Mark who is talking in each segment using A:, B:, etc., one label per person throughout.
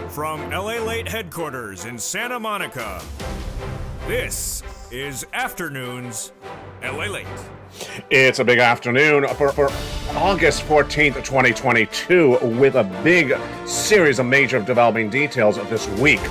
A: From LALATE headquarters in Santa Monica, this is Afternoons LALATE.
B: It's a big afternoon for August 14th, 2022, with a big series of major developing details this week.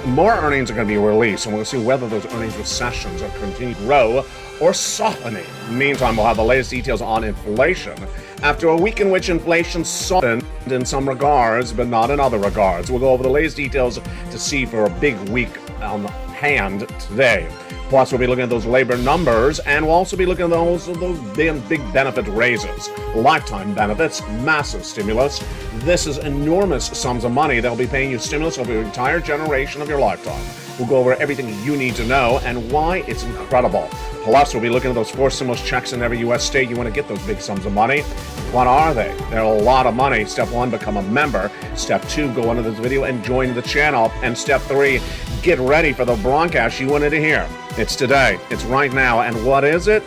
B: More earnings are going to be released, and we'll see whether those earnings recessions are continuing to grow or softening. Meantime, we'll have the latest details on inflation. After a week in which inflation softened in some regards, but not in other regards, we'll go over the latest details to see for a big week on hand today. Plus, we'll be looking at those labor numbers, and we'll also be looking at those big benefit raises. Lifetime benefits, massive stimulus. This is enormous sums of money that will be paying you stimulus over your entire generation of your lifetime. We'll go over everything you need to know and why it's incredible. Plus, we'll be looking at those 4 stimulus checks in every U.S. state. You want to get those big sums of money. What are they? They're a lot of money. Step 1, become a member. Step 2, go under this video and join the channel. And step 3, get ready for the broadcast you wanted to hear. It's today. It's right now. And what is it?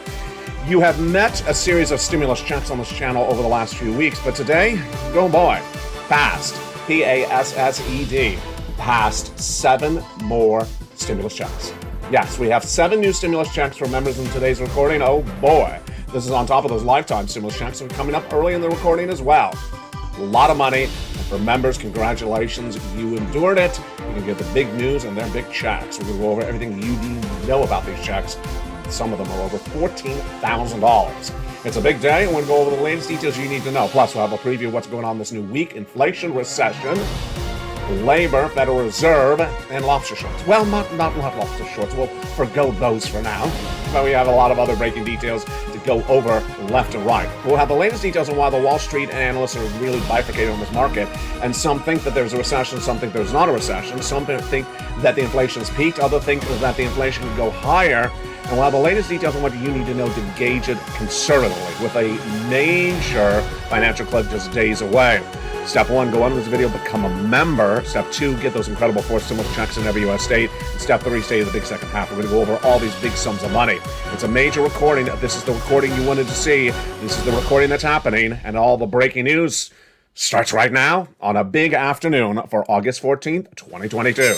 B: You have met a series of stimulus checks on this channel over the last few weeks, but today, oh boy, passed. P-A-S-S-E-D. Passed 7 more stimulus checks. Yes, we have 7 new stimulus checks for members in today's recording. Oh boy, this is on top of those lifetime stimulus checks that are coming up early in the recording as well. A lot of money. And for members, congratulations, you endured it. You can get the big news and their big checks. We're going to go over everything you need to know about these checks. Some of them are over $14,000. It's a big day, and we're going to go over the latest details you need to know. Plus, we'll have a preview of what's going on this new week, inflation, recession, labor, Federal Reserve, and lobster shorts. Well, not lobster shorts. We'll forgo those for now. But we have a lot of other breaking details to go over left and right. We'll have the latest details on why the Wall Street analysts are really bifurcated on this market. And some think that there's a recession, some think there's not a recession. Some think that the inflation's peaked, others think that the inflation could go higher. And we'll have the latest details on what you need to know to gauge it conservatively, with a major financial cliff just days away. Step 1, go under this video, become a member. Step 2, get those incredible 4 stimulus checks in every U.S. state. And step 3, stay to the big second half. We're going to go over all these big sums of money. It's a major recording. This is the recording you wanted to see. This is the recording that's happening. And all the breaking news starts right now on a big afternoon for August 14th, 2022.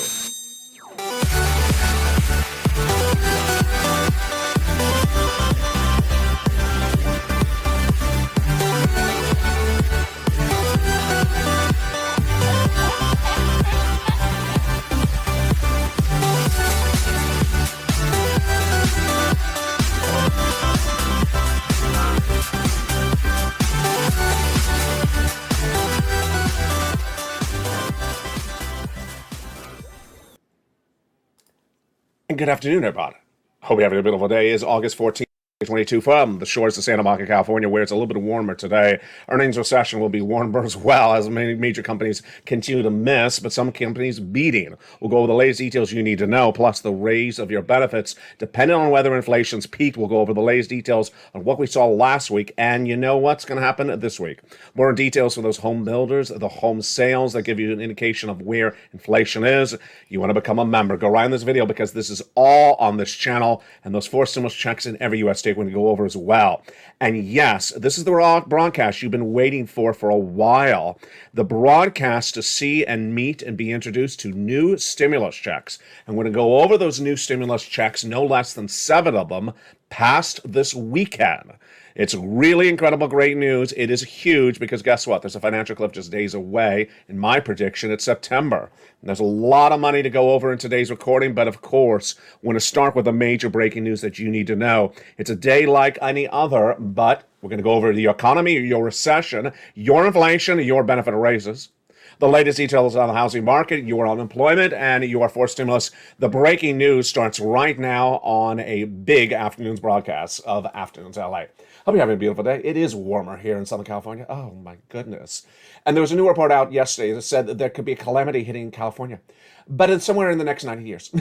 B: Good afternoon, everybody. Hope you're having a beautiful day. It's August 14th, 2022 from the shores of Santa Monica, California, where it's a little bit warmer today. Earnings recession will be warmer as well, as many major companies continue to miss, but some companies beating. We'll go over the latest details you need to know, plus the raise of your benefits. Depending on whether inflation's peaked, we'll go over the latest details on what we saw last week, and you know what's going to happen this week. More details for those home builders, the home sales that give you an indication of where inflation is. You want to become a member, go right in this video, because this is all on this channel, and those 4 stimulus checks in every U.S. state we're going to go over as well. And yes, this is the broadcast you've been waiting for a while. The broadcast to see and meet and be introduced to new stimulus checks. And we're going to go over those new stimulus checks, no less than 7 of them, passed this weekend. It's really incredible, great news. It is huge because guess what? There's a financial cliff just days away. In my prediction, it's September. And there's a lot of money to go over in today's recording, but of course, we're going to start with the major breaking news that you need to know. It's a day like any other, but we're going to go over the economy, your recession, your inflation, your benefit raises. The latest details on the housing market, your unemployment, and your 4 stimulus. The breaking news starts right now on a big afternoon's broadcast of Afternoons LA. Hope you're having a beautiful day. It is warmer here in Southern California. Oh, my goodness. And there was a new report out yesterday that said that there could be a calamity hitting California, but it's somewhere in the next 90 years.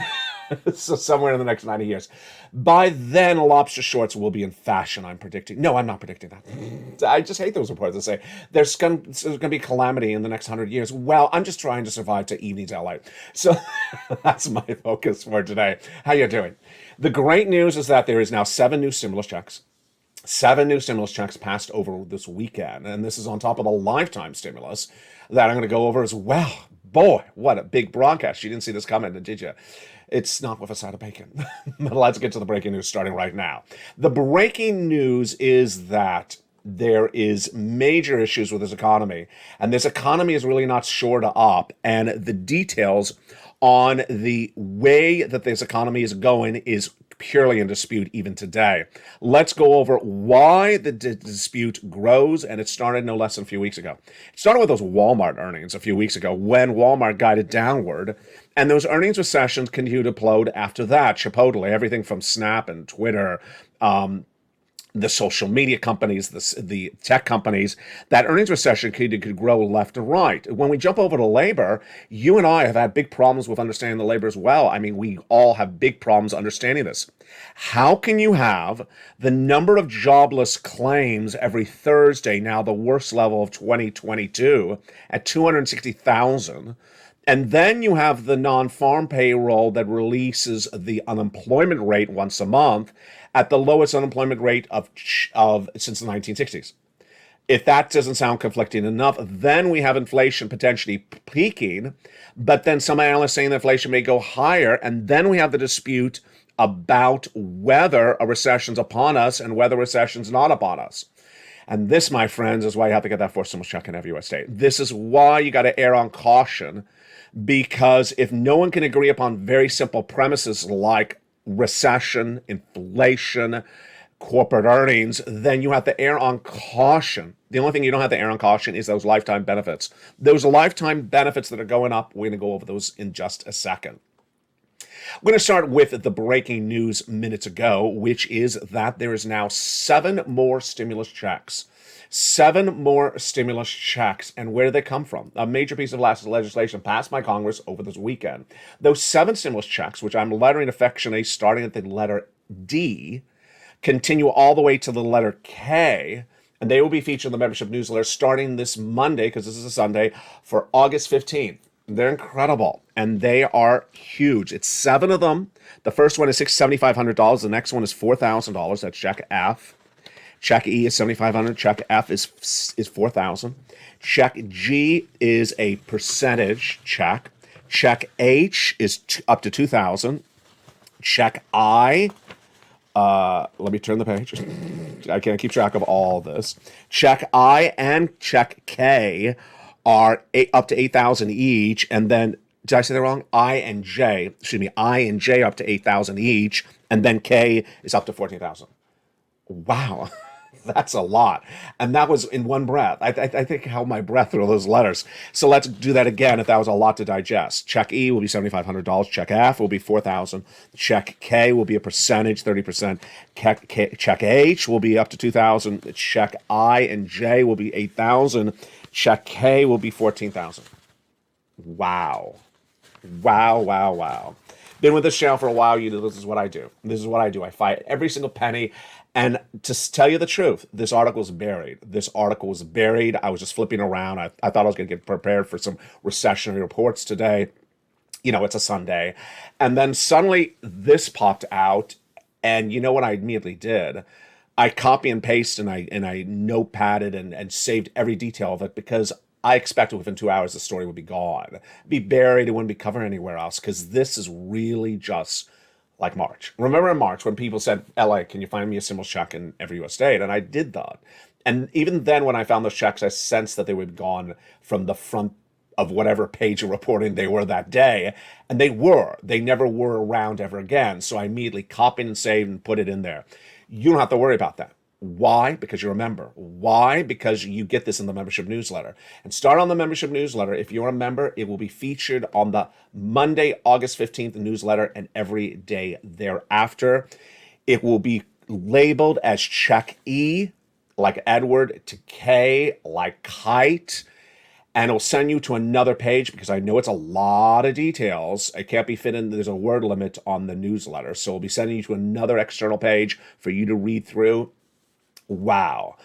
B: So somewhere in the next 90 years. By then, lobster shorts will be in fashion, I'm predicting. No, I'm not predicting that. I just hate those reports that say there's going to be calamity in the next 100 years. Well, I'm just trying to survive to evenings LA. So that's my focus for today. How you doing? The great news is that there is now 7 new stimulus checks. 7 new stimulus checks passed over this weekend, and this is on top of the lifetime stimulus that I'm going to go over as well. boy, what a big broadcast. You didn't see this coming, did you? It's not with a side of bacon. But let's get to the breaking news starting right now. The breaking news is that there is major issues with this economy, and this economy is really not shored up, and the details on the way that this economy is going is purely in dispute even today. Let's go over why the dispute grows, and it started no less than a few weeks ago. It started with those Walmart earnings a few weeks ago when Walmart guided downward, and those earnings recessions continued to implode after that. Chipotle, everything from Snap and Twitter, the social media companies, the tech companies, that earnings recession could grow left to right. When we jump over to labor, you and I have had big problems with understanding the labor as well. I mean, we all have big problems understanding this. How can you have the number of jobless claims every Thursday, now the worst level of 2022, at 260,000, and then you have the non-farm payroll that releases the unemployment rate once a month at the lowest unemployment rate of since the 1960s. If that doesn't sound conflicting enough, then we have inflation potentially peaking, but then some analysts saying that inflation may go higher, and then we have the dispute about whether a recession's upon us and whether a recession's not upon us. And this, my friends, is why you have to get that forced stimulus check in every U.S. state. This is why you got to err on caution, because if no one can agree upon very simple premises like recession, inflation, corporate earnings, then you have to err on caution. The only thing you don't have to err on caution is those lifetime benefits. Those lifetime benefits that are going up, we're going to go over those in just a second. We're going to start with the breaking news minutes ago, which is that there is now 7 more stimulus checks. 7 more stimulus checks. And where do they come from? A major piece of legislation passed by Congress over this weekend. Those 7 stimulus checks, which I'm lettering affectionately starting at the letter D, continue all the way to the letter K, and they will be featured in the membership newsletter starting this Monday, because this is a Sunday, for August 15th. They're incredible, and they are huge. It's 7 of them. The first one is $7,500. The next one is $4,000. That's check F. Check E is $7,500. Check F is $4,000. Check G is a percentage check. Check H is up to $2,000. Check I. Let me turn the page. I can't keep track of all this. Check I and check K are up to $8,000 each, and then did I say that wrong? I and J up to $8,000 each, and then K is up to $14,000. Wow, that's a lot, and that was in one breath. I think I held my breath through those letters. So let's do that again. If that was a lot to digest, check E will be $7,500. Check F will be $4,000. Check K will be a percentage, 30%. Check H will be up to $2,000. Check I and J will be $8,000. Check K will be $14,000. Wow. Wow. Been with this channel for a while. This is what I do. I fight every single penny. And to tell you the truth, this article is buried. I was just flipping around. I thought I was going to get prepared for some recessionary reports today. You know, it's a Sunday. And then suddenly this popped out. And you know what I immediately did? I copy and paste and I notepadded and saved every detail of it, because I expected within 2 hours the story would be gone, be buried, it wouldn't be covered anywhere else, because this is really just like March. Remember in March when people said, LA, can you find me a stimulus check in every U.S. state? And I did that. And even then when I found those checks, I sensed that they would have gone from the front of whatever page of reporting they were that day. And they never were around ever again. So I immediately copied and saved and put it in there. You don't have to worry about that. Why? Because you're a member. Why? Because you get this in the membership newsletter. And start on the membership newsletter. If you're a member, it will be featured on the Monday, August 15th newsletter and every day thereafter. It will be labeled as check E, like Edward, to K, like kite. And it'll send you to another page, because I know it's a lot of details. It can't be fit in. There's a word limit on the newsletter. So we'll be sending you to another external page for you to read through. Wow.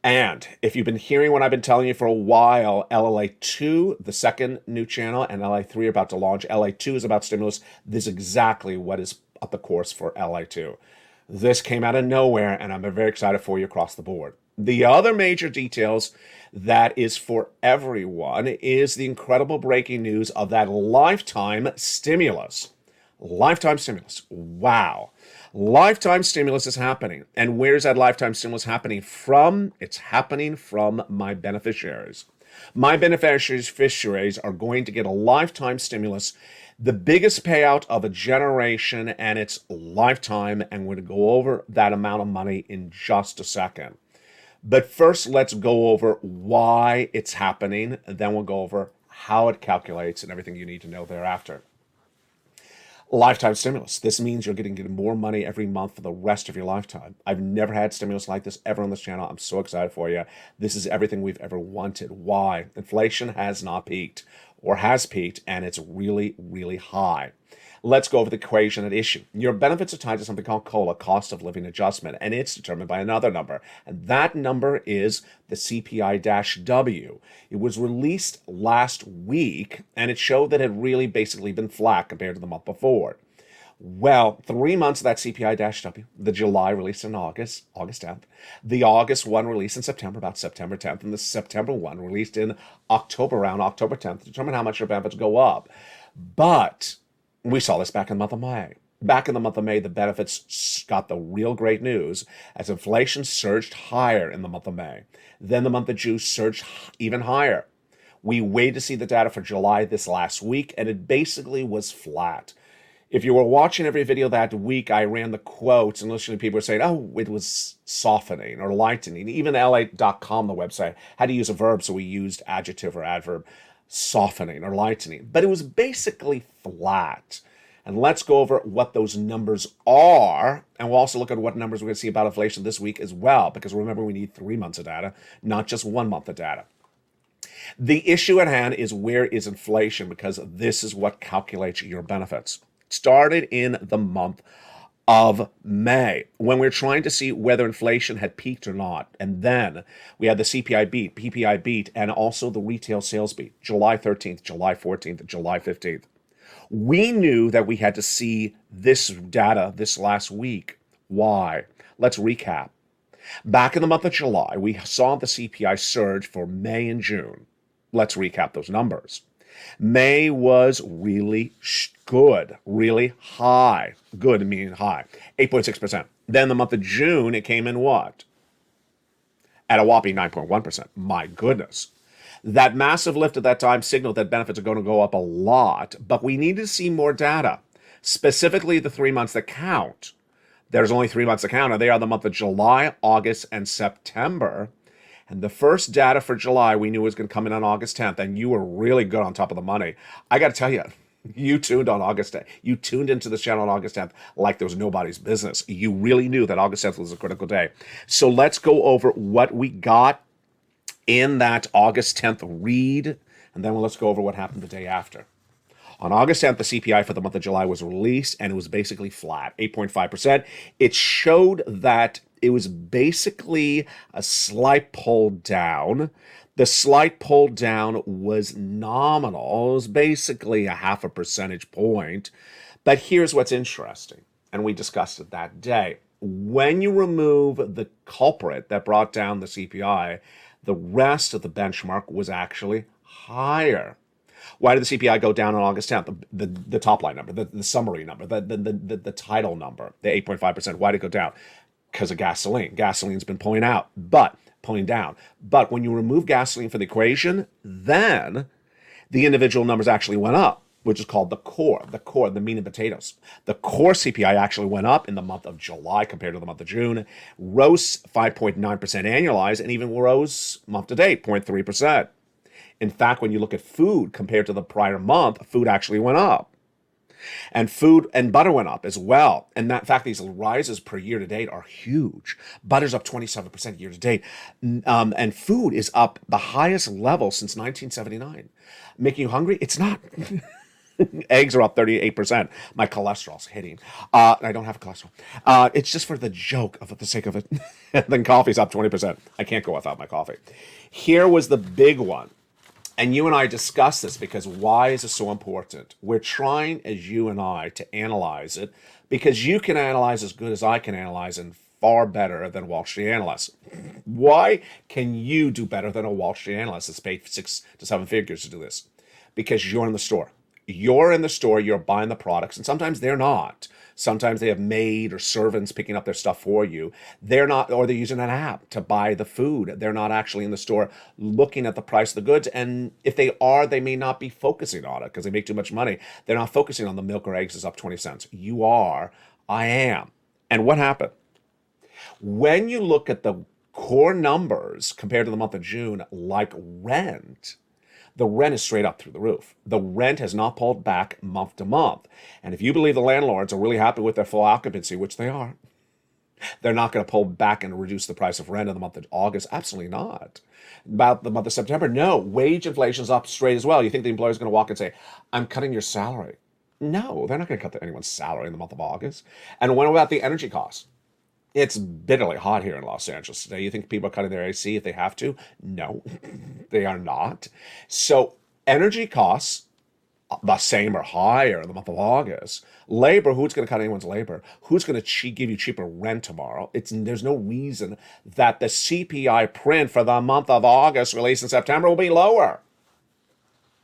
B: And if you've been hearing what I've been telling you for a while, LALATE, the second new channel, and LALATE are about to launch. LALATE is about stimulus. This is exactly what is up the course for LALATE. This came out of nowhere, and I'm very excited for you across the board. The other major details that is for everyone is the incredible breaking news of that lifetime stimulus. Lifetime stimulus. Wow. Lifetime stimulus is happening. And where's that lifetime stimulus happening from? It's happening from my beneficiaries. My beneficiaries are going to get a lifetime stimulus, the biggest payout of a generation, and it's lifetime. And we're going to go over that amount of money in just a second. But first, let's go over why it's happening, and then we'll go over how it calculates and everything you need to know thereafter. Lifetime stimulus. This means you're getting more money every month for the rest of your lifetime. I've never had stimulus like this ever on this channel. I'm so excited for you. This is everything we've ever wanted. Why? Inflation has not peaked, or has peaked, and it's really, really high. Let's go over the equation at issue. Your benefits are tied to something called COLA, cost of living adjustment, and it's determined by another number. And that number is the CPI-W. It was released last week, and it showed that it had really basically been flat compared to the month before. Well, 3 months of that CPI-W, the July released in August 10th, the August one released in September, about September 10th, and the September one released in October, around October 10th, to determine how much your benefits go up. But we saw this back in the month of May. Back in the month of May, the benefits got the real great news as inflation surged higher in the month of May. Then the month of June surged even higher. We waited to see the data for July this last week, and it basically was flat. If you were watching every video that week, I ran the quotes and listening to people saying, oh, it was softening or lightening. Even LALATE.com, the website, had to use a verb, so we used adjective or adverb. Softening or lightening, but it was basically flat. And let's go over what those numbers are, and we'll also look at what numbers we're going to see about inflation this week as well, because remember, we need 3 months of data, not just 1 month of data. The issue at hand is, where is inflation? Because this is what calculates your benefits. It started in the month of May, when we were trying to see whether inflation had peaked or not. And then we had the CPI beat, PPI beat, and also the retail sales beat, July 13th, July 14th, July 15th. We knew that we had to see this data this last week. Why? Let's recap. Back in the month of July, we saw the CPI surge for May and June. Let's recap those numbers. May was really good, really high. Good meaning high, 8.6%. Then the month of June, it came in what? At a whopping 9.1%. My goodness. That massive lift at that time signaled that benefits are going to go up a lot, but we need to see more data, specifically the 3 months that count. There's only 3 months to count, and they are the month of July, August, and September. And the first data for July we knew was going to come in on August 10th, and you were really good on top of the money. I got to tell you, you tuned on August 10th. You tuned into this channel on August 10th like there was nobody's business. You really knew that August 10th was a critical day. So let's go over what we got in that August 10th read, and then let's go over what happened the day after. On August 10th, the CPI for the month of July was released, and it was basically flat, 8.5%. It showed that it was basically a slight pull down. The slight pull down was nominal. It was basically a 0.5 percentage point. But here's what's interesting, and we discussed it that day. When you remove the culprit that brought down the CPI, the rest of the benchmark was actually higher. Why did the CPI go down on August 10th? The top line number, the summary number, the title number, the 8.5%. Why did it go down? Because of gasoline. Gasoline's been pulling down. But when you remove gasoline from the equation, then the individual numbers actually went up, which is called the core, the meat and potatoes. The core CPI actually went up in the month of July compared to the month of June, rose 5.9% annualized, and even rose month to date, 0.3%. In fact, when you look at food compared to the prior month, food actually went up. And food and butter went up as well. And that, in fact, these rises per year to date are huge. Butter's up 27% year to date. And food is up the highest level since 1979. Making you hungry? It's not. Eggs are up 38%. My cholesterol's hitting. I don't have cholesterol. It's just for the joke, for the sake of it. And then coffee's up 20%. I can't go without my coffee. Here was the big one. And you and I discussed this because why is it so important? We're trying, as you and I, to analyze it because you can analyze as good as I can analyze in far better than Wall Street analysts. Why can you do better than a Wall Street analyst that's paid 6 to 7 figures to do this? Because you're in the store. You're in the store, you're buying the products, and sometimes they're not. Sometimes they have maid or servants picking up their stuff for you. They're not, or they're using an app to buy the food. They're not actually in the store looking at the price of the goods. And if they are, they may not be focusing on it because they make too much money. They're not focusing on the milk or eggs is up 20 cents. You are, I am. And what happened? When you look at the core numbers compared to the month of June, like rent, the rent is straight up through the roof. The rent has not pulled back month to month. And if you believe the landlords are really happy with their full occupancy, which they are, they're not going to pull back and reduce the price of rent in the month of August. Absolutely not. About the month of September, no. Wage inflation is up straight as well. You think the employer is going to walk and say, I'm cutting your salary. No, they're not going to cut anyone's salary in the month of August. And what about the energy costs? It's bitterly hot here in Los Angeles today. You think people are cutting their AC if they have to? No, they are not. So energy costs, the same or higher in the month of August. Labor, who's going to cut anyone's labor? Who's going to give you cheaper rent tomorrow? There's no reason that the CPI print for the month of August released in September will be lower.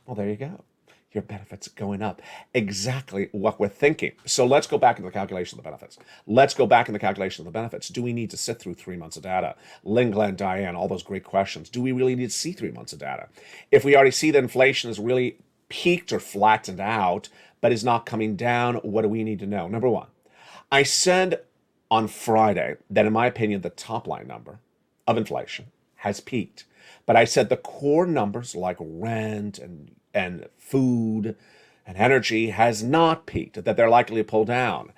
B: Well, there you go. Your benefits going up. Exactly what we're thinking. So let's go back into the calculation of the benefits. Let's go back in the calculation of the benefits. Do we need to sit through 3 months of data? Lynn, Glenn, Diane, all those great questions. Do we really need to see 3 months of data? If we already see that inflation is really peaked or flattened out, but is not coming down, what do we need to know? Number one, I said on Friday that in my opinion, the top line number of inflation has peaked. But I said the core numbers like rent and food and energy has not peaked, that they're likely to pull down.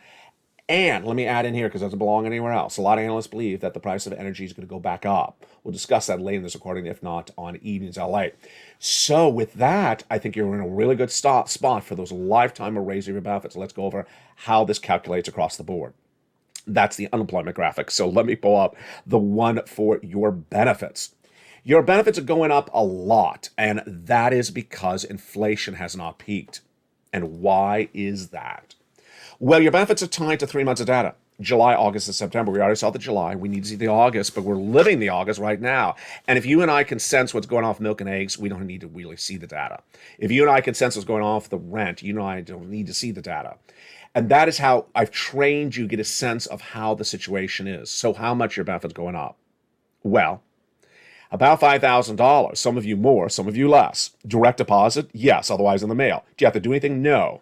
B: And let me add in here, because it doesn't belong anywhere else, a lot of analysts believe that the price of energy is going to go back up. We'll discuss that later in this recording, if not on Evenings LA. So with that, I think you're in a really good spot for those lifetime arrays of your benefits. Let's go over how this calculates across the board. That's the unemployment graphic. So let me pull up the one for your benefits. Your benefits are going up a lot, and that is because inflation has not peaked. And why is that? Well, your benefits are tied to 3 months of data. July, August, and September. We already saw the July. We need to see the August, but we're living the August right now. And if you and I can sense what's going on with milk and eggs, we don't need to really see the data. If you and I can sense what's going on with the rent, you and I don't need to see the data. And that is how I've trained you to get a sense of how the situation is. So how much your benefits going up? Well, about $5,000. Some of you more, some of you less. Direct deposit? Yes, otherwise in the mail. Do you have to do anything? No.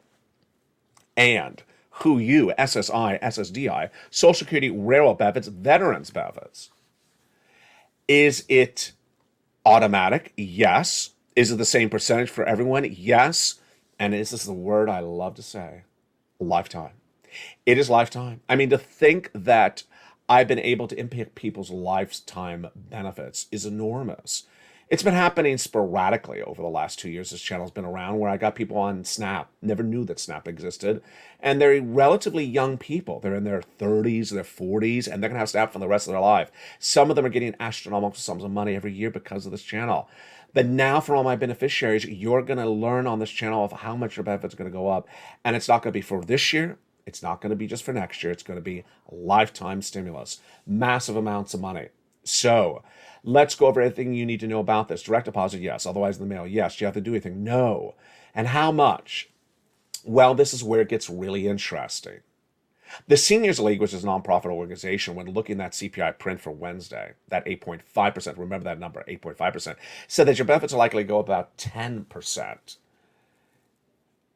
B: And who you, SSI, SSDI, Social Security, railroad benefits, veterans benefits. Is it automatic? Yes. Is it the same percentage for everyone? Yes. And is this the word I love to say? Lifetime. It is lifetime. I mean, to think that I've been able to impact people's lifetime benefits is enormous. It's been happening sporadically over the last 2 years. This channel's been around where I got people on Snap, never knew that Snap existed. And they're relatively young people. They're in their 30s, their 40s, and they're going to have Snap for the rest of their life. Some of them are getting astronomical sums of money every year because of this channel. But now for all my beneficiaries, you're going to learn on this channel of how much your benefits are going to go up. And it's not going to be for this year. It's not going to be just for next year. It's going to be a lifetime stimulus, massive amounts of money. So let's go over everything you need to know about this. Direct deposit, yes. Otherwise in the mail, yes. Do you have to do anything? No. And how much? Well, this is where it gets really interesting. The Seniors League, which is a nonprofit organization, when looking at CPI print for Wednesday, that 8.5%, remember that number, 8.5%, said that your benefits are likely to go about 10%.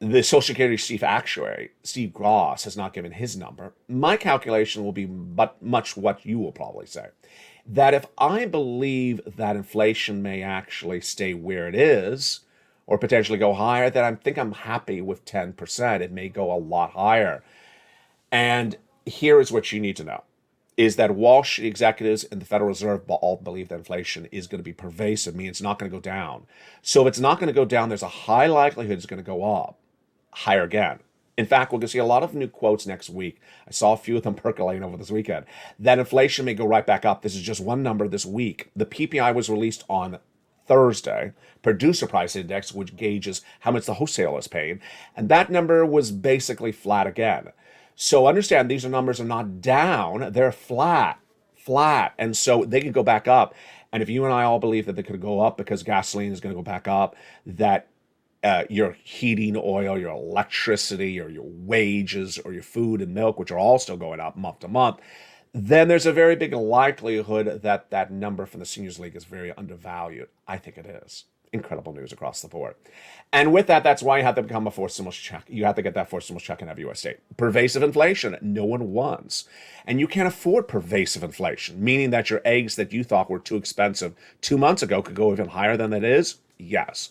B: The Social Security chief actuary, Steve Gross, has not given his number. My calculation will be much what you will probably say. That if I believe that inflation may actually stay where it is, or potentially go higher, then I think I'm happy with 10%. It may go a lot higher. And here is what you need to know, is that Wall Street executives and the Federal Reserve all believe that inflation is going to be pervasive, meaning it's not going to go down. So if it's not going to go down, there's a high likelihood it's going to go up. Higher again. In fact, we're going to see a lot of new quotes next week. I saw a few of them percolating over this weekend. That inflation may go right back up. This is just one number this week. The PPI was released on Thursday, Producer Price Index, which gauges how much the wholesaler is paying. And that number was basically flat again. So understand these numbers are not down, they're flat, flat. And so they can go back up. And if you and I all believe that they could go up because gasoline is going to go back up, that your heating oil, your electricity, or your wages, or your food and milk, which are all still going up month to month, then there's a very big likelihood that that number from the Seniors League is very undervalued. I think it is. Incredible news across the board. And with that, that's why you have to become a forced stimulus check. You have to get that forced stimulus check in every U.S. state. Pervasive inflation, no one wants. And you can't afford pervasive inflation, meaning that your eggs that you thought were too expensive 2 months ago could go even higher than it is. Yes.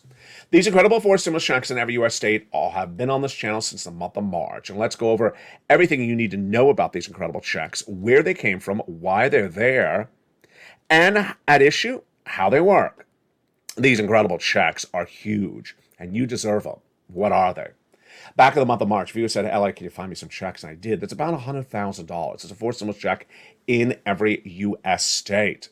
B: These incredible forced stimulus checks in every U.S. state all have been on this channel since the month of March. And let's go over everything you need to know about these incredible checks, where they came from, why they're there, and at issue, how they work. These incredible checks are huge, and you deserve them. What are they? Back in the month of March, viewers said, "LA, can you find me some checks?" And I did. That's about $100,000. It's a forced stimulus check in every U.S. state.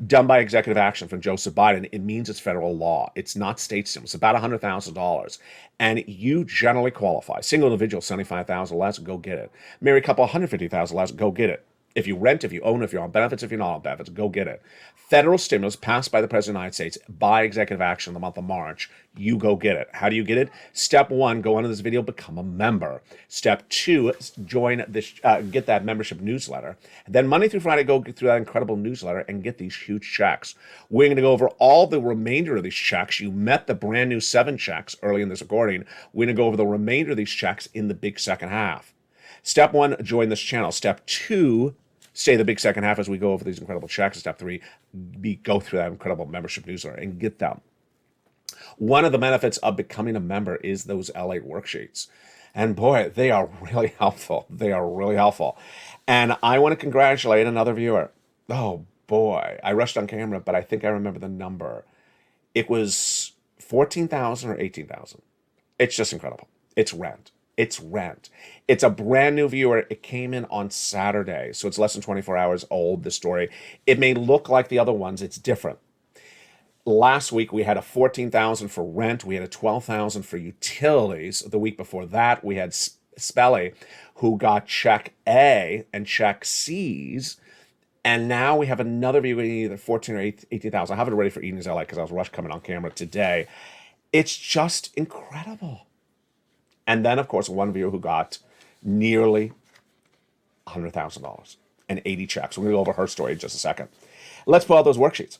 B: Done by executive action from Joseph Biden. It means it's federal law. It's not state stimulus. It's about $100,000. And you generally qualify. Single individual, $75,000 less, go get it. Married couple, $150,000 less, go get it. If you rent, if you own, if you're on benefits, if you're not on benefits, go get it. Federal stimulus passed by the President of the United States by executive action in the month of March. You go get it. How do you get it? Step 1, go under this video, become a member. Step 2, join this, get that membership newsletter. And then Monday through Friday, go through that incredible newsletter and get these huge checks. We're going to go over all the remainder of these checks. You met the brand new 7 checks early in this recording. We're going to go over the remainder of these checks in the big second half. Step 1, join this channel. Step 2, stay the big second half as we go over these incredible checks. Step 3, go through that incredible membership newsletter and get them. One of the benefits of becoming a member is those LATE worksheets. And boy, they are really helpful. They are really helpful. And I want to congratulate another viewer. Oh boy, I rushed on camera, but I think I remember the number. It was 14,000 or 18,000. It's just incredible. It's rent. It's rent. It's a brand new viewer. It came in on Saturday, so it's less than 24 hours old, this story. It may look like the other ones. It's different. Last week, we had a 14,000 for rent. We had a 12,000 for utilities. The week before that, we had Spelly, who got check A and check C's. And now we have another viewer getting either 14 or 18,000. I have it ready for Eden's LA because I was rushed coming on camera today. It's just incredible. And then, of course, one viewer who got nearly $100,000 and 80 checks. We're going to go over her story in just a second. Let's pull out those worksheets.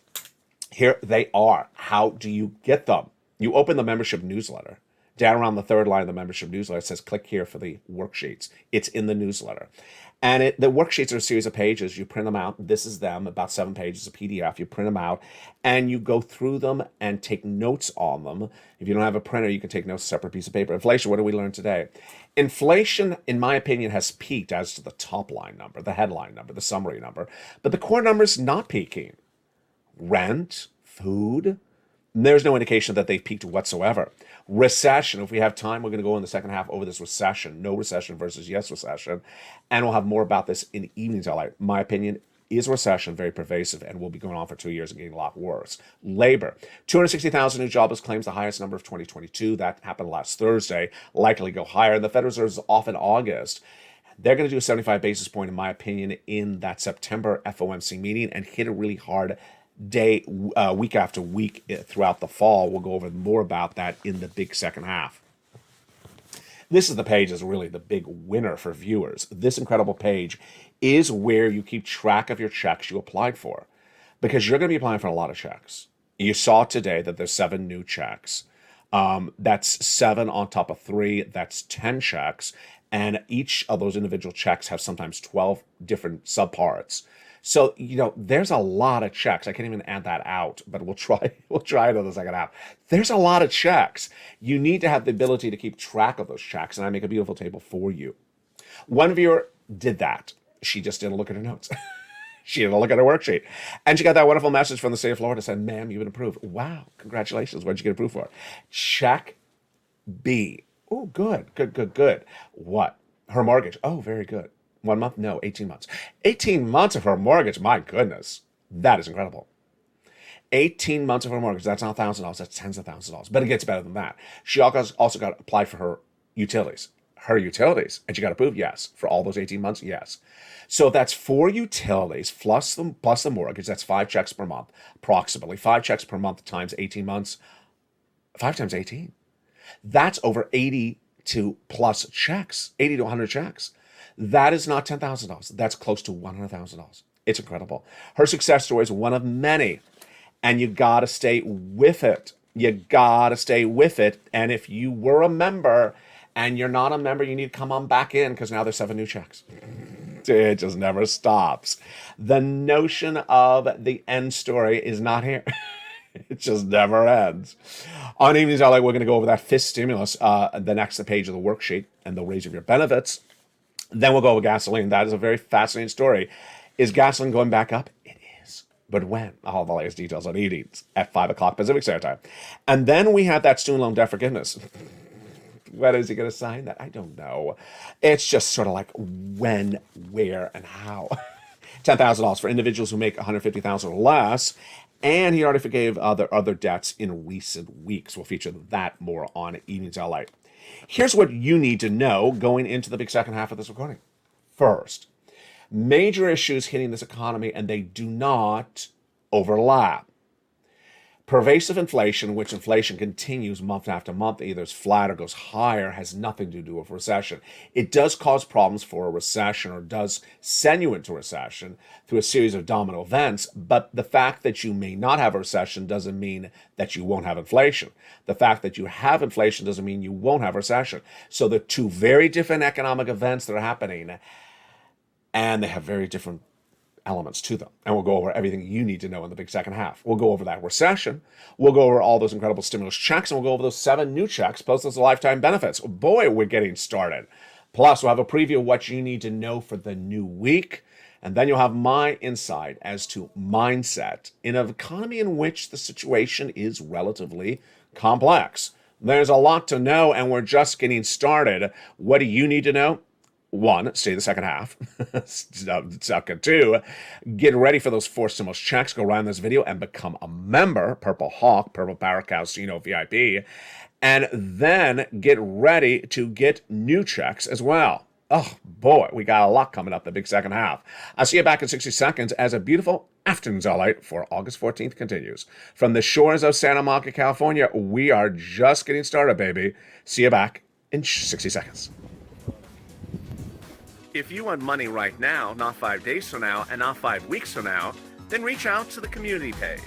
B: Here they are. How do you get them? You open the membership newsletter. Down around the third line of the membership newsletter, it says click here for the worksheets. It's in the newsletter. And the worksheets are a series of pages. You print them out. This is them, about 7 pages of PDF. You print them out, and you go through them and take notes on them. If you don't have a printer, you can take notes on a separate piece of paper. Inflation, what did we learn today? Inflation, in my opinion, has peaked as to the top line number, the headline number, the summary number. But the core number is not peaking. Rent, food, there's no indication that they've peaked whatsoever. Recession, if we have time, we're going to go in the second half over this recession. No recession versus yes recession. And we'll have more about this in evening's LA. My opinion is recession very pervasive and will be going on for 2 years and getting a lot worse. Labor, 260,000 new jobless claims, the highest number of 2022. That happened last Thursday, likely go higher. And the Federal Reserve is off in August. They're going to do a 75 basis point, in my opinion, in that September FOMC meeting and hit it really hard week after week throughout the fall. We'll go over more about that in the big second half. This is the page is really the big winner for viewers. This incredible page is where you keep track of your checks you applied for, because you're going to be applying for a lot of checks. You saw today that there's 7 new checks. That's 7 on top of 3. That's 10 checks. And each of those individual checks have sometimes 12 different subparts. So, there's a lot of checks. I can't even add that out, but we'll try it on the second half. There's a lot of checks. You need to have the ability to keep track of those checks, and I make a beautiful table for you. One viewer did that. She just didn't look at her notes. She didn't look at her worksheet. And she got that wonderful message from the state of Florida saying, "Ma'am, you've been approved." Wow, congratulations. What did you get approved for? Check B. Oh, good. What? Her mortgage. Oh, very good. 1 month? No, 18 months. 18 months of her mortgage. My goodness. That is incredible. 18 months of her mortgage. That's not $1,000. That's tens of thousands of dollars. But it gets better than that. She also got applied for her utilities. her utilities. And she got approved, yes. For all those 18 months, yes. So that's 4 utilities plus the mortgage. That's 5 checks per month, approximately. 5 checks per month times 18 months. 5 times 18. That's over 80 to plus checks, 80 to 100 checks. That is not $10,000. That's close to $100,000. It's incredible. Her success story is one of many, and you got to stay with it. You got to stay with it. And if you were a member and you're not a member, you need to come on back in because now there's 7 new checks. It just never stops. The notion of the end story is not here. It just never ends. On Evenings LA, we're going to go over that fifth stimulus, the next page of the worksheet, and the raise of your benefits. Then we'll go over gasoline. That is a very fascinating story. Is gasoline going back up? It is. But when? I'll have the latest details on Evenings at 5 o'clock Pacific Standard Time. And then we have that student loan debt forgiveness. When is he going to sign that? I don't know. It's just sort of like when, where, and how. $10,000 for individuals who make $150,000 or less. And he already forgave other debts in recent weeks. We'll feature that more on Evenings LA. Here's what you need to know going into the big second half of this recording. First, major issues hitting this economy, and they do not overlap. Pervasive inflation, which inflation continues month after month, either is flat or goes higher, has nothing to do with recession. It does cause problems for a recession, or does send you into recession through a series of domino events, but the fact that you may not have a recession doesn't mean that you won't have inflation. The fact that you have inflation doesn't mean you won't have recession. So they're two very different economic events that are happening, and they have very different elements to them. And we'll go over everything you need to know in the big second half. We'll go over that recession. We'll go over all those incredible stimulus checks, and we'll go over those 7 new checks, plus those lifetime benefits. Boy, we're getting started. Plus, we'll have a preview of what you need to know for the new week. And then you'll have my insight as to mindset in an economy in which the situation is relatively complex. There's a lot to know, and we're just getting started. What do you need to know? 1, stay the second half. Second, 2, get ready for those 4 stimulus checks. Go around this video and become a member. Purple Hawk, Purple Barrack Casino VIP. And then get ready to get new checks as well. Oh boy, we got a lot coming up the big second half. I'll see you back in 60 seconds as a beautiful Afternoons LA for August 14th continues. From the shores of Santa Monica, California, we are just getting started, baby. See you back in 60 seconds. If you want money right now, not 5 days from now, and not 5 weeks from now, then reach out to the community page.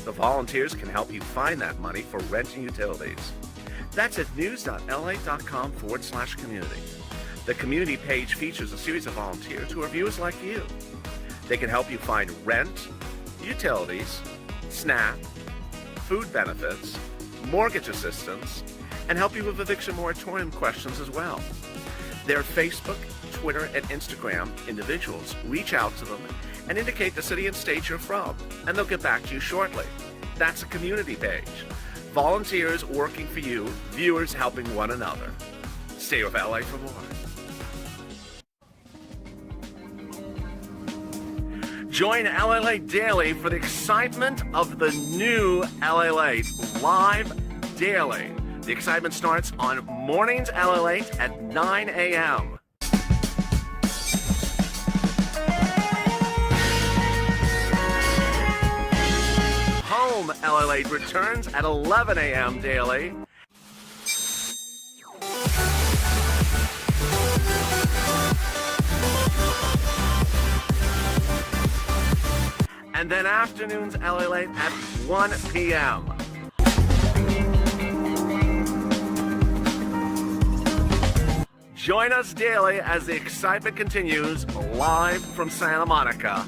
B: The volunteers can help you find that money for rent and utilities. That's at news.la.com/community. The community page features a series of volunteers who are viewers like you. They can help you find rent, utilities, SNAP, food benefits, mortgage assistance, and help you with eviction moratorium questions as well. Their Facebook, Twitter, and Instagram individuals reach out to them and indicate the city and state you're from, and they'll get back to you shortly. That's a community page. Volunteers working for you, viewers helping one another. Stay with LA for more. Join LALATE Daily for the excitement of the new LALATE live daily. The excitement starts on mornings LALATE at 9 a.m. Home LALATE returns at 11 a.m. daily. And then Afternoons LALATE at 1 p.m. Join us daily as the excitement continues live from Santa Monica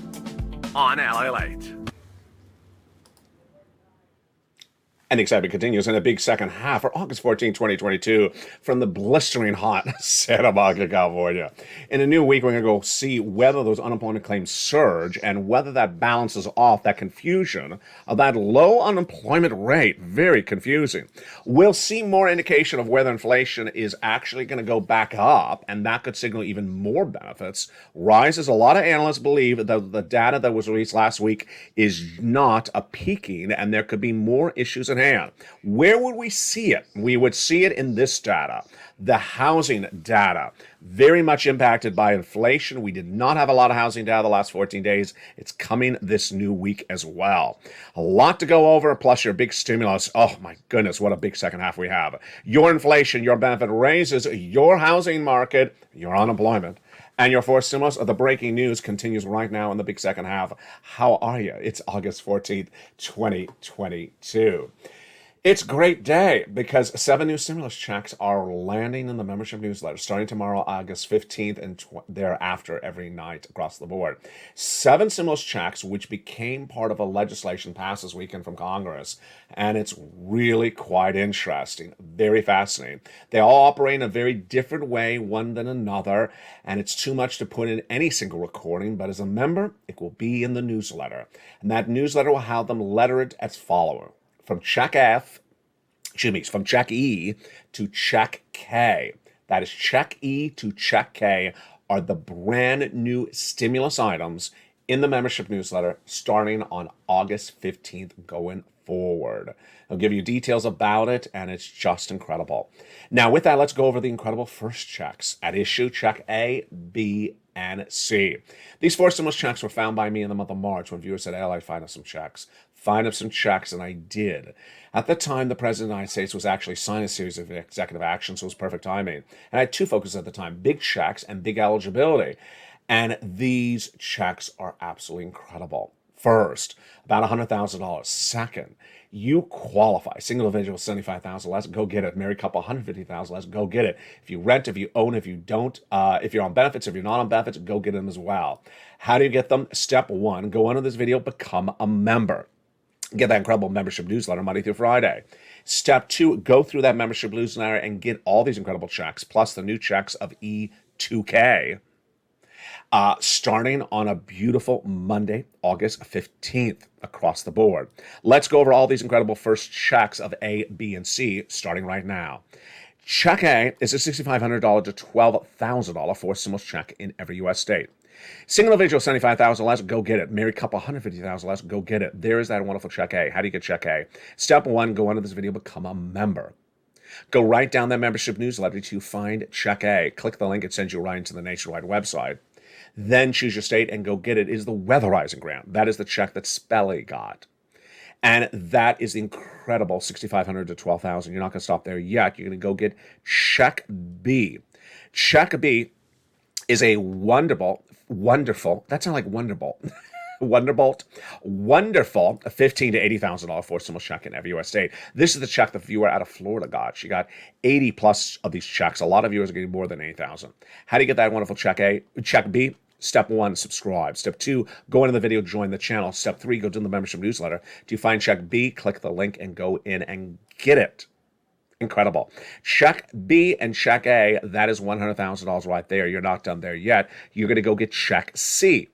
B: on LALATE. And the excitement continues in a big second half for August 14, 2022, from the blistering hot Santa Monica, California. In a new week, we're going to go see whether those unemployment claims surge and whether that balances off that confusion of that low unemployment rate. Very confusing. We'll see more indication of whether inflation is actually going to go back up, and that could signal even more benefits. Rises. A lot of analysts believe that the data that was released last week is not a peaking, and there could be more issues ahead in. Where would we see it? We would see it in this data, the housing data. Very much impacted by inflation. We did not have a lot of housing data the last 14 days. It's coming this new week as well. A lot to go over, plus your big stimulus. Oh my goodness, what a big second half we have. Your inflation, your benefit raises, your housing market, your unemployment, and your fourth stimulus. The breaking news continues right now in the big second half. How are you? It's August 14th, 2022. It's a great day because 7 new stimulus checks are landing in the membership newsletter starting tomorrow, August 15th, and thereafter every night across the board. 7 stimulus checks, which became part of a legislation passed this weekend from Congress, and it's really quite interesting, very fascinating. They all operate in a very different way, one than another, and it's too much to put in any single recording, but as a member, it will be in the newsletter. And that newsletter will have them lettered as follows. From check from check E to check K. That is check E to check K are the brand new stimulus items in the membership newsletter starting on August 15th going forward. I'll give you details about it, and it's just incredible. Now, with that, let's go over the incredible first checks at issue, check A, B, and C. These 4 stimulus checks were found by me in the month of March when viewers said, "Hey, I'd find us some checks." Find up some checks, and I did. At the time, the President of the United States was actually signing a series of executive actions, so it was perfect timing. And I had 2 focuses at the time, big checks and big eligibility. And these checks are absolutely incredible. First, about $100,000. Second, you qualify. Single individual, $75,000 less, go get it. Married couple, $150,000 less, go get it. If you rent, if you own, if you don't, if you're on benefits, if you're not on benefits, go get them as well. How do you get them? Step 1, go under this video, become a member. Get that incredible membership newsletter Monday through Friday. Step 2, go through that membership newsletter and get all these incredible checks, plus the new checks of E2K, starting on a beautiful Monday, August 15th, across the board. Let's go over all these incredible first checks of A, B, and C, starting right now. Check A is a $6,500 to $12,000 fourth stimulus check in every U.S. state. Single individual, $75,000 less, go get it. Married couple, $150,000 less, go get it. There is that wonderful check A. How do you get check A? Step 1, go under this video, become a member. Go right down that membership newsletter to find check A. Click the link, it sends you right into the nationwide website. Then choose your state and go get it. It is the weatherizing grant. That is the check that Spelly got. And that is the incredible $6,500 to $12,000. You're not going to stop there yet. You're going to go get check B. Check B is a wonderful, that sounds like Wonderbolt. Wonderful $15,000 to $80,000 fourth stimulus check in every U.S. state. This is the check the viewer out of Florida got. She got 80 plus of these checks. A lot of viewers are getting more than 80,000. How do you get that wonderful check A? Check B. Step 1, subscribe. Step 2, go into the video, join the channel. Step 3, go to the membership newsletter. Do you find check B? Click the link and go in and get it. Incredible. Check B and check A, that is $100,000 right there. You're not done there yet. You're going to go get check C.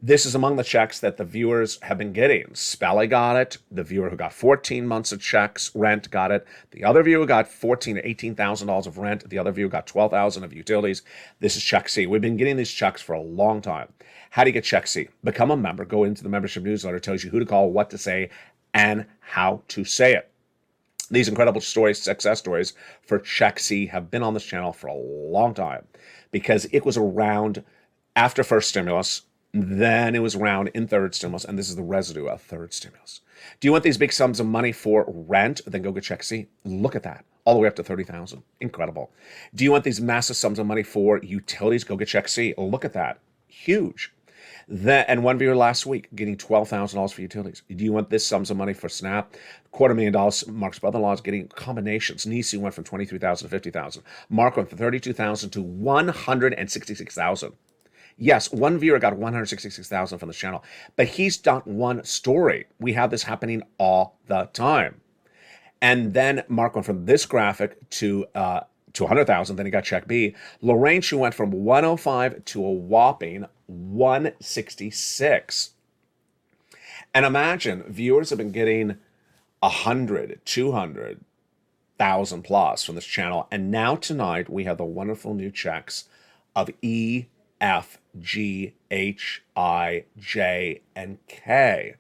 B: This is among the checks that the viewers have been getting. Spelly got it. The viewer who got 14 months of checks, rent, got it. The other viewer got $14,000 to $18,000 of rent. The other viewer got $12,000 of utilities. This is check C. We've been getting these checks for a long time. How do you get check C? Become a member. Go into the membership newsletter. It tells you who to call, what to say, and how to say it. These incredible stories, success stories for check C have been on this channel for a long time because it was around after first stimulus. Then it was around in third stimulus, and this is the residue of third stimulus. Do you want these big sums of money for rent? Then go get check C. Look at that. All the way up to $30,000. Incredible. Do you want these massive sums of money for utilities? Go get check C. Look at that. Huge. And one viewer last week getting $12,000 for utilities. Do you want this sums of money for SNAP? $250,000. Mark's brother-in-law is getting combinations. Nisi went from $23,000 to $50,000. Mark went from $32,000 to $166,000. Yes, one viewer got $166,000 from this channel, but he's not one story. We have this happening all the time. And then Mark went from this graphic to 100,000. Then he got check B. Lorraine, she went from 105 to a whopping 166. And imagine viewers have been getting 100, 200,000 plus from this channel. And now tonight we have the wonderful new checks of E, F, G, H, I, J, and K.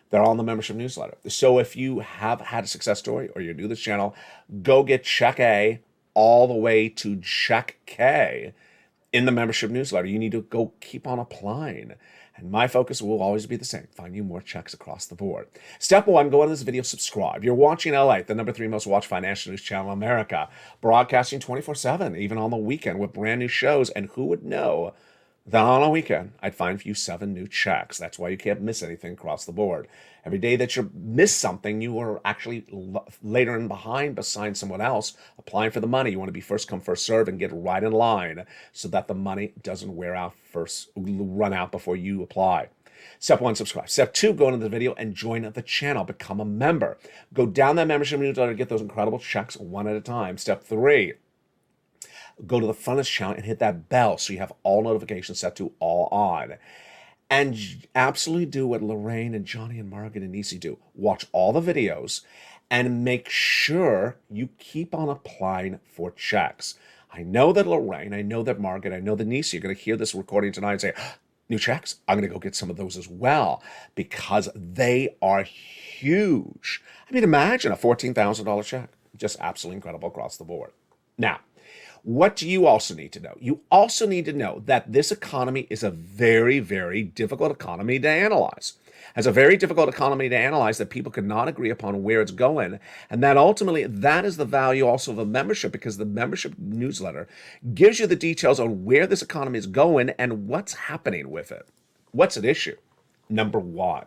B: They're on the membership newsletter. So if you have had a success story or you're new to this channel, go get check A all the way to check K in the membership newsletter. You need to go keep on applying. And my focus will always be the same: find you more checks across the board. Step one, go on this video, subscribe. You're watching LALATE, the #3 most watched financial news channel in America, broadcasting 24/7, even on the weekend with brand new shows. And who would know that on a weekend, I'd find for you 7 new checks. That's why you can't miss anything across the board. Every day that you miss something, you are actually later in behind beside someone else applying for the money. You want to be first come, first serve and get right in line so that the money doesn't run out before you apply. Step 1, subscribe. Step 2, go into the video and join the channel. Become a member. Go down that membership newsletter to get those incredible checks one at a time. Step 3, go to the front of the channel and hit that bell so you have all notifications set to all on. And absolutely do what Lorraine and Johnny and Margaret and Nisi do. Watch all the videos and make sure you keep on applying for checks. I know that Lorraine, I know that Margaret, I know that Nisi are going to hear this recording tonight and say, new checks? I'm going to go get some of those as well because they are huge. I mean, imagine a $14,000 check. Just absolutely incredible across the board. Now, what do you also need to know? You also need to know that this economy is a very, very difficult economy to analyze. It's a very difficult economy to analyze that people could not agree upon where it's going. And that ultimately, that is the value also of a membership, because the membership newsletter gives you the details on where this economy is going and what's happening with it. What's at issue? Number 1.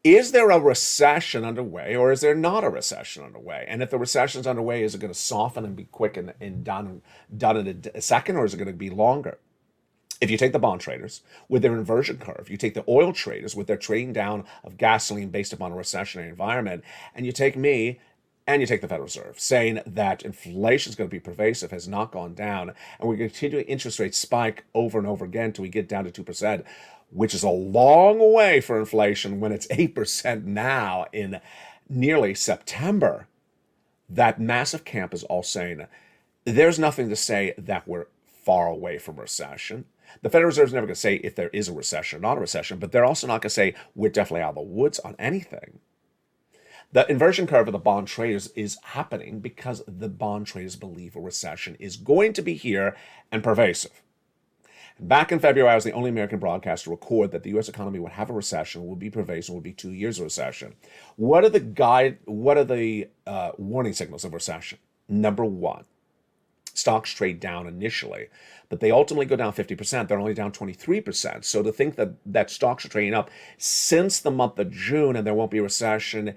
B: Is there a recession underway, or is there not a recession underway? And if the recession is underway, is it going to soften and be quick and done in a second, or is it going to be longer? If you take the bond traders with their inversion curve, you take the oil traders with their trading down of gasoline based upon a recessionary environment, and you take me and you take the Federal Reserve saying that inflation is going to be pervasive, has not gone down, and we're continuing interest rates spike over and over again until we get down to 2%, which is a long way for inflation when it's 8% now in nearly September. That massive camp is all saying there's nothing to say that we're far away from recession. The Federal Reserve is never going to say if there is a recession or not a recession, but they're also not going to say we're definitely out of the woods on anything. The inversion curve of the bond traders is happening because the bond traders believe a recession is going to be here and pervasive. Back in February, I was the only American broadcaster to record that the U.S. economy would have a recession, would be pervasive, would be 2 years of recession. What are the warning signals of recession? Number 1, stocks trade down initially, but they ultimately go down 50%. They're only down 23%. So to think that stocks are trading up since the month of June and there won't be a recession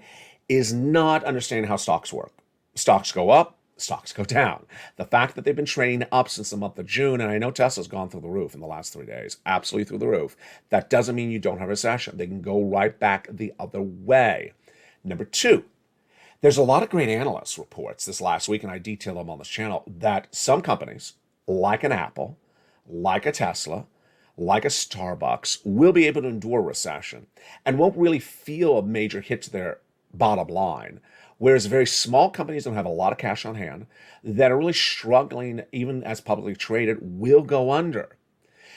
B: is not understanding how stocks work. Stocks go up, stocks go down. The fact that they've been trading up since the month of June, and I know Tesla's gone through the roof in the last 3 days, absolutely through the roof, that doesn't mean you don't have a recession. They can go right back the other way. Number 2, there's a lot of great analyst reports this last week, and I detail them on this channel, that some companies, like an Apple, like a Tesla, like a Starbucks, will be able to endure a recession and won't really feel a major hit to their bottom line. Whereas very small companies that have a lot of cash on hand that are really struggling, even as publicly traded, will go under.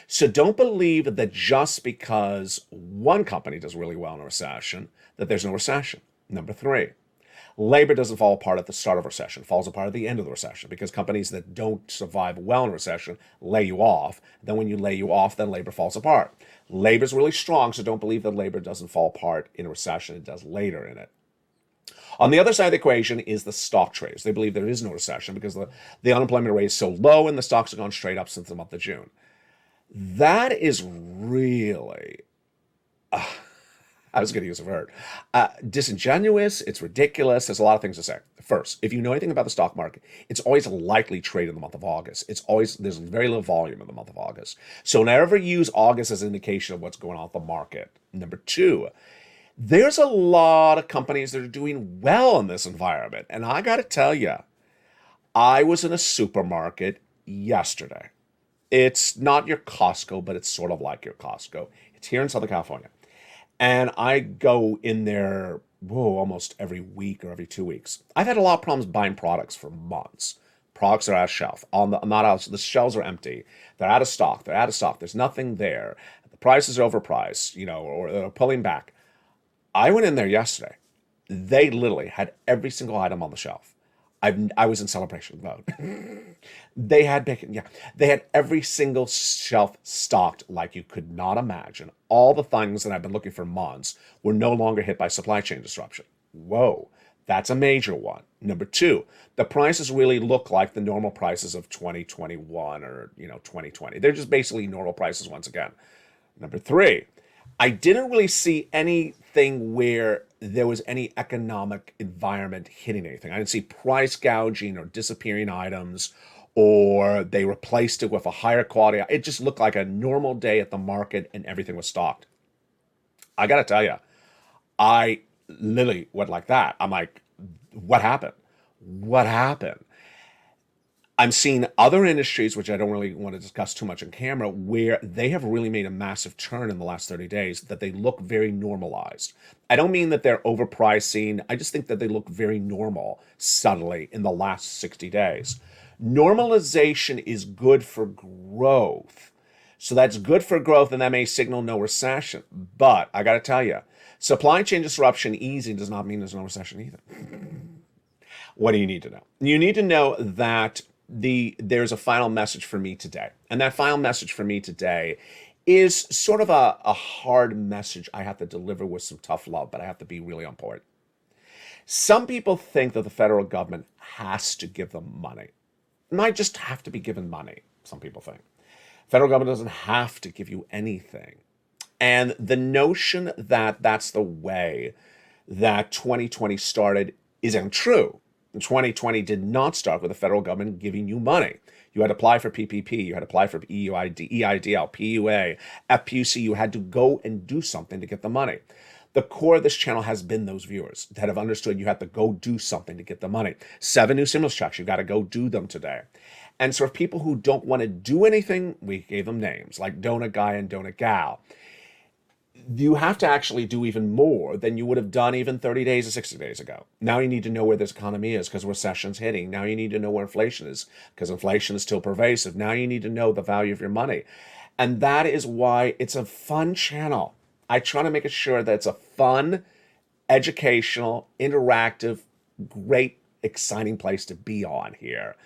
B: So don't believe that just because one company does really well in a recession, that there's no recession. Number 3, labor doesn't fall apart at the start of a recession. It falls apart at the end of the recession, because companies that don't survive well in a recession lay you off. Then when you lay you off, then labor falls apart. Labor's really strong, so don't believe that labor doesn't fall apart in a recession. It does later in it. On the other side of the equation is the stock traders. They believe there is no recession because the unemployment rate is so low and the stocks have gone straight up since the month of June. That is really, I was going to use a word, disingenuous. It's ridiculous. There's a lot of things to say. First, if you know anything about the stock market, it's always likely trade in the month of August. There's very little volume in the month of August. So never use August as an indication of what's going on with the market. Number 2, there's a lot of companies that are doing well in this environment. And I got to tell you, I was in a supermarket yesterday. It's not your Costco, but it's sort of like your Costco. It's here in Southern California. And I go in there almost every week or every 2 weeks. I've had a lot of problems buying products for months. Products are out of shelf. The shelves are empty. They're out of stock. There's nothing there. The prices are overpriced, or they're pulling back. I went in there yesterday. They literally had every single item on the shelf. I was in celebration mode. They had bacon, yeah. They had every single shelf stocked like you could not imagine. All the things that I've been looking for months were no longer hit by supply chain disruption. Whoa, that's a major one. Number two, the prices really look like the normal prices of 2021 or 2020. They're just basically normal prices once again. Number three, I didn't really see anything where there was any economic environment hitting anything. I didn't see price gouging or disappearing items, or they replaced it with a higher quality. It just looked like a normal day at the market and everything was stocked. I got to tell you, I literally went like that. I'm like, what happened? What happened? I'm seeing other industries, which I don't really want to discuss too much on camera, where they have really made a massive turn in the last 30 days that they look very normalized. I don't mean that they're overpricing. I just think that they look very normal suddenly in the last 60 days. Normalization is good for growth. So that's good for growth, and that may signal no recession. But I got to tell you, supply chain disruption easing does not mean there's no recession either. What do you need to know? You need to know that there's a final message for me today. And that final message for me today is sort of a hard message I have to deliver with some tough love, but I have to be really on point. Some people think that the federal government has to give them money. It might just have to be given money, some people think. Federal government doesn't have to give you anything. And the notion that that's the way that 2020 started is untrue. 2020 did not start with the federal government giving you money. You had to apply for PPP, you had to apply for EIDL, PUA, FPUC. You had to go and do something to get the money. The core of this channel has been those viewers that have understood you have to go do something to get the money. 7 new stimulus checks, you got to go do them today. And so for people who don't want to do anything, we gave them names like donut guy and donut gal. You have to actually do even more than you would have done even 30 days or 60 days ago. Now you need to know where this economy is because recession's hitting. Now you need to know where inflation is because inflation is still pervasive. Now you need to know the value of your money. And that is why it's a fun channel. I try to make sure that it's a fun, educational, interactive, great, exciting place to be on here.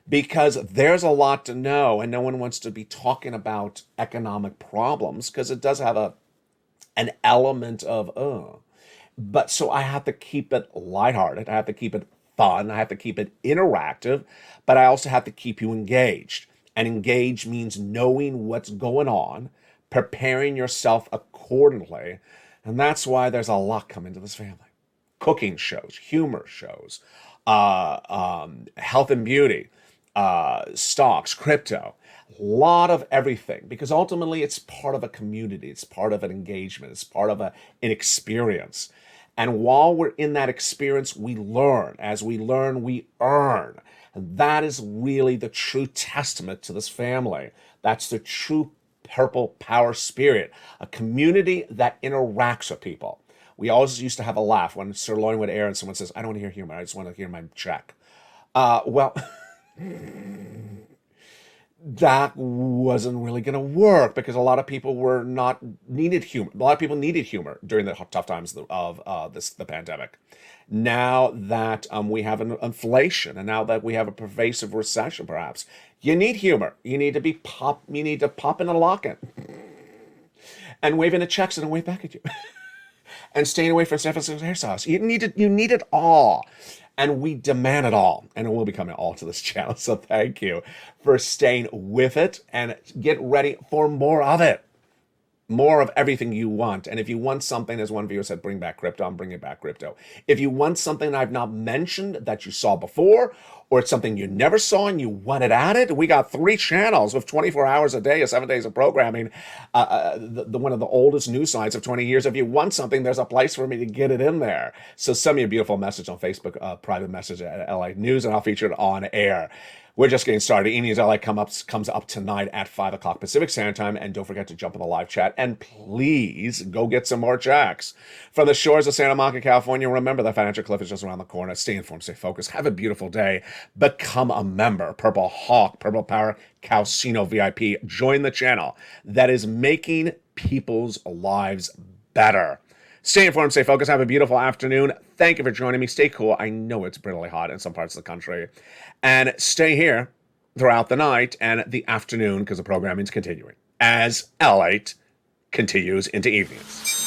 B: Because there's a lot to know and no one wants to be talking about economic problems because it does have an element of, But so I have to keep it lighthearted. I have to keep it fun. I have to keep it interactive, but I also have to keep you engaged. And engaged means knowing what's going on, preparing yourself accordingly. And that's why there's a lot coming to this family. Cooking shows, humor shows, health and beauty, stocks, crypto. Lot of everything, because ultimately it's part of a community, it's part of an engagement, it's part of an experience. And while we're in that experience, we learn. As we learn, we earn. And that is really the true testament to this family. That's the true purple power spirit, a community that interacts with people. We always used to have a laugh when Sirloin would air and someone says, I don't want to hear humor, I just want to hear my check. Well, that wasn't really going to work because a lot of people needed humor. A lot of people needed humor during the tough times of the pandemic. Now that we have an inflation and now that we have a pervasive recession, perhaps you need humor. You need to pop in a lock-in and waving the checks and wave back at you and staying away from San Francisco hair sauce. You need it all. And we demand it all. And it will be coming all to this channel. So thank you for staying with it and get ready for more of it. More of everything you want. And if you want something, as one viewer said, bring back crypto, I'm bringing back crypto. If you want something I've not mentioned that you saw before, or it's something you never saw and you want it added, we got 3 channels with 24 hours a day, 7 days of programming. One of the oldest news sites of 20 years. If you want something, there's a place for me to get it in there. So send me a beautiful message on Facebook, private message at LA News, and I'll feature it on air. We're just getting started. E-News LA comes up tonight at 5 o'clock Pacific Standard Time. And don't forget to jump in the live chat. And please go get some more checks. From the shores of Santa Monica, California, remember the financial cliff is just around the corner. Stay informed, stay focused. Have a beautiful day. Become a member. Purple Hawk, Purple Power, Calcino VIP. Join the channel that is making people's lives better. Stay informed, stay focused, have a beautiful afternoon. Thank you for joining me. Stay cool. I know it's brutally hot in some parts of the country. And stay here throughout the night and the afternoon because the programming is continuing as LALATE continues into evenings.